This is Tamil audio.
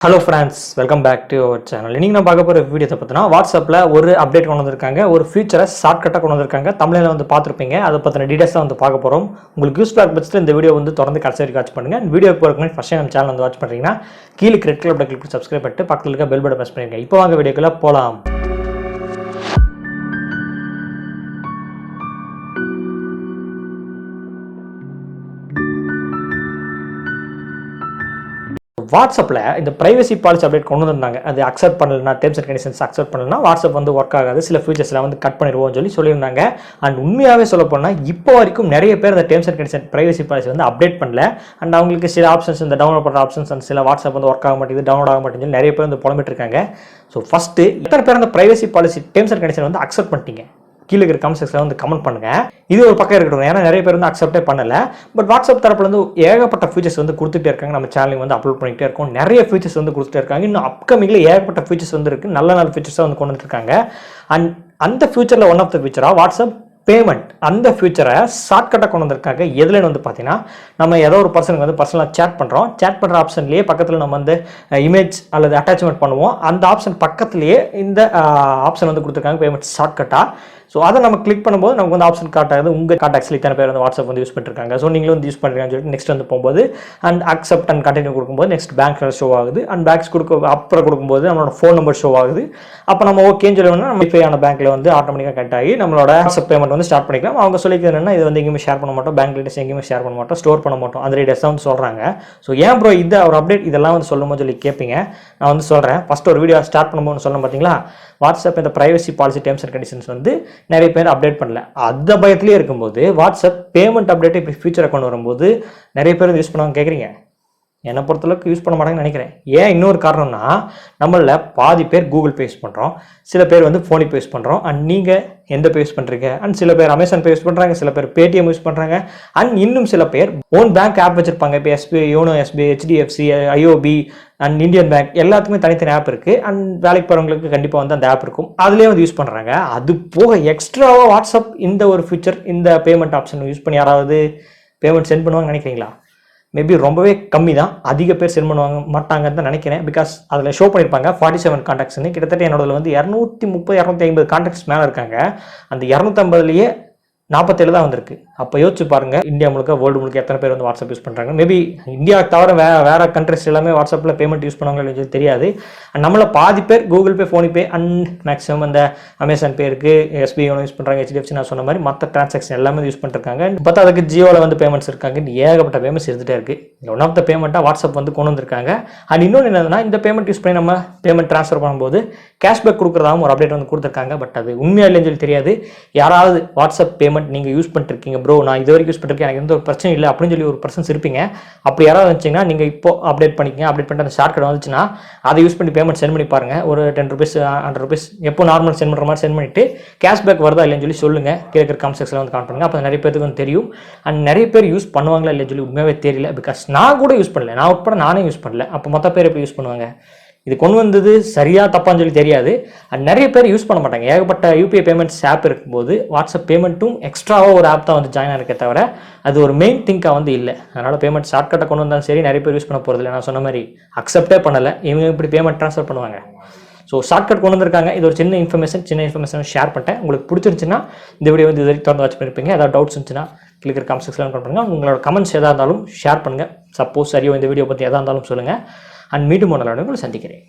Hello friends, welcome back to our channel. இன்னைக்கு நான் பார்க்க போற வீடியோத்தை பார்த்தீங்கன்னா வாட்ஸ்அப்ல ஒரு அப்டேட் கொண்டு வந்திருக்காங்க. ஒரு ஃபீச்சரை ஷார்ட்கட்டா கொண்டு வந்திருக்காங்க. தமிழ்ல வந்து பார்த்திருப்பீங்க. அதை பத்தின டீடைல்ஸ் தான் வந்து பார்க்க போறோம். உங்களுக்கு யூஸ்ஃபுல்லா இருந்துச்சுன்னா இந்த வீடியோ வந்து தொடர்ந்து கடைசி வரைக்கும் வாட்ச் பண்ணுங்க. இந்த வீடியோக்கு போறதுக்கு முன்னாடி ஃபர்ஸ்ட் நம்ம சேனல் வந்து வாட்ச் பண்றீங்கன்னா கீழ ரெட் கலர் பட்டன் கிளிக் பண்ணி சப்ஸ்கிரைப் பண்ணிட்டு பக்கத்துல இருக்க பெல் பட்டன் பிரஸ் பண்ணிருங்க. இப்போ வாங்க வீடியோக்குள்ள போலாம். வாட்ஸ்அப்பில் இந்த ப்ரைவசி பாலிசி அப்டேட் கொண்டு வந்தாங்க. அது அக்செப்ட் பண்ணலன்னா டேர்ம்ஸ் அண்ட் கண்டிஷன்ஸ் அக்செப்ட் பண்ணலன்னா வாட்ஸ்அப் வந்து ஒர்க் ஆகாது, சில ஃபீச்சர்ஸ்லாம் வந்து கட் பண்ணிடுவோம்னு சொல்லியிருந்தாங்க. அண்ட் உண்மையாகவே சொல்ல போனால் இப்போ வரைக்கும் நிறைய பேர் இந்த terms and condition privacy policy வந்து அப்டேட் பண்ணல. அண்ட் அவங்களுக்கு சில ஆப்ஷன்ஸ் இந்த டவுன்லோட் பண்ணுற ஆப்ஷன்ஸ் அண்ட் சில வாட்ஸ்அப் வந்து ஒர்க் ஆக மாட்டேங்குது, டவுன்லோட் ஆக மாட்டேங்குது, நிறைய பேர் வந்து புலம்பிட்டு இருக்காங்க. ஸோ ஃபஸ்ட்டு எத்தனை பேர் அந்த privacy policy terms and condition வந்து அக்செப்ட் பண்ணிட்டீங்க? கீழே இருக்கிற கமெண்ட் செக்ஷனில் வந்து கமெண்ட் பண்ணுங்க. இது ஒரு பக்கம் இருக்கட்டும், ஏன்னா நிறைய பேர் வந்து அக்செப்டே பண்ணல. பட் வாட்ஸ்அப் தரப்புல இருந்து ஏகப்பட்ட ஃபீச்சர்ஸ் வந்து கொடுத்துட்டே இருக்காங்க. நம்ம சேனலுக்கு வந்து அப்லோட் பண்ணிட்டே இருக்கோம். நிறைய ஃபீச்சர்ஸ் வந்து கொடுத்துட்டே இருக்காங்க. இன்னும் அப்கமிங்ல ஏகப்பட்ட ஃபீச்சர்ஸ் வந்து இருக்கு. நல்ல நல்ல ஃபீச்சர்ஸாக வந்து கொண்டு வந்துருக்காங்க. அண்ட் அந்த ஃபியூச்சரில் ஒன் ஆஃப் த ஃபீச்சராக வாட்ஸ்அப் பேமெண்ட் அந்த ஃபியூச்சரை ஷார்ட்கட்டாக கொண்டு வந்திருக்காங்க. எதுலன்னு வந்து பார்த்தீங்கன்னா, நம்ம ஏதோ ஒரு பர்சனுக்கு வந்து பர்சனலாக சேட் பண்ணுற ஆப்ஷன்லேயே பக்கத்தில் நம்ம வந்து இமேஜ் அல்லது அட்டாச்மெண்ட் பண்ணுவோம். அந்த ஆப்ஷன் பக்கத்துலேயே இந்த ஆப்ஷன் வந்து கொடுத்துருக்காங்க பேமெண்ட் ஷார்ட்கட்டாக. ஸோ அதை நம்ம கிளிக் பண்ணும்போது நமக்கு வந்து ஆப்ஷன் காட்டாது. உங்கள் கான்டாக்ட்ஸில் இத்தனை பேர் வந்து வாட்ஸ்அப் வந்து யூஸ் பண்ணிருக்காங்க. ஸோ நீங்களும் வந்து யூஸ் பண்ணுறீங்கன்னு சொல்லிட்டு நெக்ஸ்ட் வந்து போகும்போது அண்ட் அக்செப்ட் அண்ட் கண்டினியூ கொடுக்கும்போது நெக்ஸ்ட் பேங்க் ஷோ ஆகுது. அண்ட் பேங்க்ஸ் அப்புறம் கொடுக்கும்போது நம்மளோட ஃபோன் நம்பர் ஷோ ஆகுது. அப்போ நம்ம ஓகேன்னு சொல்லணும்னா நம்ம ஆன பேங்க்கில் வந்து ஆட்டோமேட்டிக்காக கட் ஆகி நம்மளோட வாட்ஸ்அப் பேமெண்ட் வந்து ஸ்டார்ட் பண்ணிக்கலாம். அவங்க சொல்லிக்கிறது என்னன்னா, இது வந்து எங்கேயுமே ஷேர் பண்ண மாட்டோம், பேங்க் டீடைல்ஸ் எங்கேயுமே ஷேர் பண்ண மாட்டோம், ஸ்டோர் பண்ண மாட்டோம், அந்த டீடைல்ஸ் தான் வந்து சொல்கிறாங்க. ஸோ ஏன் ப்ரோ இது ஒரு அப்டேட் இதெல்லாம் வந்து சொல்லும்போது சொல்லி கேட்பீங்க. நான் வந்து சொல்கிறேன். ஃபஸ்ட் ஒரு வீடியோ ஸ்டார்ட் பண்ணும்போது சொன்னேன் பார்த்தீங்களா, வாட்ஸ்அப் இந்த privacy policy terms and conditions வந்து நிறைய பேர் அப்டேட் பண்ணல. அந்த பயத்திலே இருக்கும்போது வாட்ஸ்அப் பேமெண்ட் அப்டேட் இப்படி ஃபியூச்சரை கொண்டு வரும்போது நிறைய பேர் யூஸ் பண்ணுவாங்க கேட்குறீங்க. என்னை பொறுத்தளவுக்கு யூஸ் பண்ண மாட்டாங்கன்னு நினைக்கிறேன். ஏன் இன்னொரு காரணம்னா, நம்மள பாதி பேர் கூகுள் பே யூஸ் பண்ணுறோம், சில பேர் வந்து ஃபோன்பே யூஸ் பண்ணுறோம். அண்ட் நீங்கள் எந்த பே யூஸ் பண்ணுறீங்க? அண்ட் சில பேர் அமேசான் பே யூஸ் பண்ணுறாங்க, சில பேர் பேடிஎம் யூஸ் பண்ணுறாங்க. அண்ட் இன்னும் சில பேர் ஓன் பேங்க் ஆப் வச்சிருப்பாங்க. இப்போ SBI, YONO SBI, HDFC, IOB and Indian bank எல்லாத்துக்குமே தனித்தனி ஆப் இருக்குது. அண்ட் வேலைக்கு போகிறவங்களுக்கு கண்டிப்பாக வந்து அந்த ஆப் இருக்கும், அதுலேயே வந்து யூஸ் பண்ணுறாங்க. அது போக எக்ஸ்ட்ராவாக வாட்ஸ்அப் இந்த ஒரு ஃபீச்சர் இந்த பேமெண்ட் ஆப்ஷன் யூஸ் பண்ணி யாராவது பேமெண்ட் சென்ட் பண்ணுவாங்கன்னு நினைக்கிறீங்களா? மேபி ரொம்பவே கம்மி தான். அதிக பேர் சென்ட் பண்ணுவாங்க மாட்டாங்கன்னு தான் நினைக்கிறேன். பிகாஸ் அதில் ஷோ பண்ணியிருப்பாங்க 47 கான்டாக்ட்ஸ்னு. கிட்டத்தட்ட என்னோட வந்து 230 250 கான்டாக்ட்ஸ் மேலே இருக்காங்க. அந்த 250லேயே 47 தான் வந்திருக்கு. அப்போ யோசிச்சு பாருங்க, இந்தியா முழுக்க வேர்ல்டு முழுக்க எத்தனை பேர் வந்து வாட்ஸ்அப் யூஸ் பண்ணுறாங்க. மேபி இந்தியா தவிர வேற கண்ட்ரிஸ் எல்லாமே வாட்ஸ்அப்பில் பேமெண்ட் யூஸ் பண்ணுவாங்கன்னு சொல்லி தெரியாது. நம்மள பாதி பேர் Google Pay, PhonePe and maximum அந்த அமேசான் பே இருக்குது, எஸ்பிஐ யூஸ் பண்ணுறாங்க, ஹெச்டிஎஃப்சி நான் சொன்ன மாதிரி மற்ற டிரான்சாக்ஷன் எல்லாமே யூஸ் பண்ணிருக்காங்க. பார்த்தா அதுக்கு ஜியோவில் வந்து பேமெண்ட்ஸ் இருக்காங்க, ஏகப்பட்ட பேமெண்ட்ஸ் இருந்துகிட்டே இருக்குது. ஒன் ஆஃப் த பேமெண்ட்டாக வாட்ஸ்அப் வந்து கொண்டு வந்திருக்காங்க. அண்ட் இன்னொன்று என்னதுன்னா, இந்த பேமெண்ட் யூஸ் பண்ணி நம்ம பேமெண்ட் ட்ரான்ஸ்ஃபர் பண்ணும்போது கேஷ்பேக் கொடுக்குறதாகவும் ஒரு அப்டேட் வந்து கொடுத்துருக்காங்க. பட் அது உண்மையாக இல்லைன்னு சொல்லி தெரியாது. யாராவது வாட்ஸ்அப் பேமெண்ட் நீங்கள் யூஸ் பண்ணிருக்கீங்க ப்ரோ, நான் இது வரைக்கும் யூஸ் பண்ணிருக்கேன், எனக்கு எந்த ஒரு பிரச்சனை இல்லை அப்படின்னு சொல்லி ஒரு பர்சன்ஸ் இருப்பீங்க. அப்படி யாராவது வந்துச்சிங்கன்னா நீங்கள் இப்போ அப்டேட் பண்ணிக்கங்க. அப்டேட் பண்ணிட்டு அந்த ஷார்ட்கட் வந்துச்சுன்னா அதை யூஸ் பண்ணி பேமெண்ட் சென்ட் பண்ணி பாருங்க. ஒரு 10 ரூபீஸ் 100 ரூபீஸ் எப்போ நார்மல் சென்ட் பண்ணுற மாதிரி சென்ட் பண்ணிட்டு கேஷ்பேக் வருதா இல்லைன்னு சொல்லி சொல்லுங்க. கேட்குற கமெண்ட் செக்ஷனில் வந்து கமெண்ட் பண்ணுங்க. அப்போ நிறைய பேருக்கு வந்து தெரியும். அண்ட் நிறைய பேர் யூஸ் பண்ணுவாங்களா இல்லைன்னு சொல்லி உண்மையாகவே தெரியல. பிகாஸ் நான் கூட யூஸ் பண்ணல, நான் உட்பட நானே யூஸ் பண்ணல. அப்போ மொத்த பேர் எப்படி யூஸ் பண்ணுவாங்க? இது கொண்டு வந்தது சரியா தப்பான்னு சொல்லி தெரியாது. அண்ட் நிறைய பேர் யூஸ் பண்ண மாட்டாங்க. ஏகப்பட்ட யூபிஐ பேமெண்ட்ஸ் ஆப் இருக்கும்போது வாட்ஸ்அப் பேமெண்ட்டும் எக்ஸ்ட்ராவாக ஒரு ஆப் தான் வந்து ஜாயின் ஆகிருக்கே தவிர அது ஒரு மெயின் திங்காக வந்து இல்லை. அதனால் பேமெண்ட் ஷார்ட்கட்டை கொண்டு வந்தாலும் சரி நிறைய பேர் யூஸ் பண்ண போகிறது இல்லை. நான் சொன்ன மாதிரி அக்செப்டே பண்ணலை. இவங்க இப்படி பேமெண்ட் ட்ரான்ஸ்ஃபர் பண்ணுவாங்க. ஸோ ஷார்ட்கட் கொண்டு வந்திருக்காங்க. இது ஒரு சின்ன இன்ஃபர்மேஷன் ஷேர் பண்ணிட்டேன். உங்களுக்கு பிடிச்சிருந்துச்சுன்னா இந்த வீடியோ வந்து இது வரைக்கும் தொடர்ந்து வாட்ச் பண்ணியிருப்பீங்க. ஏதாவது டவுட்ஸ் இருந்துச்சுன்னா கிளிக்கிற கமெண்ட் செக்ஷனில் பண்ணுங்க. உங்களோட கமெண்ட்ஸ் எதாக இருந்தாலும் ஷேர் பண்ணுங்கள். சப்போஸ் சரியோ இந்த வீடியோ பற்றி எதாக இருந்தாலும் சொல்லுங்கள். அண்ட் மீண்டும் ஒரு நாள் உங்களை சந்திக்கிறேன்.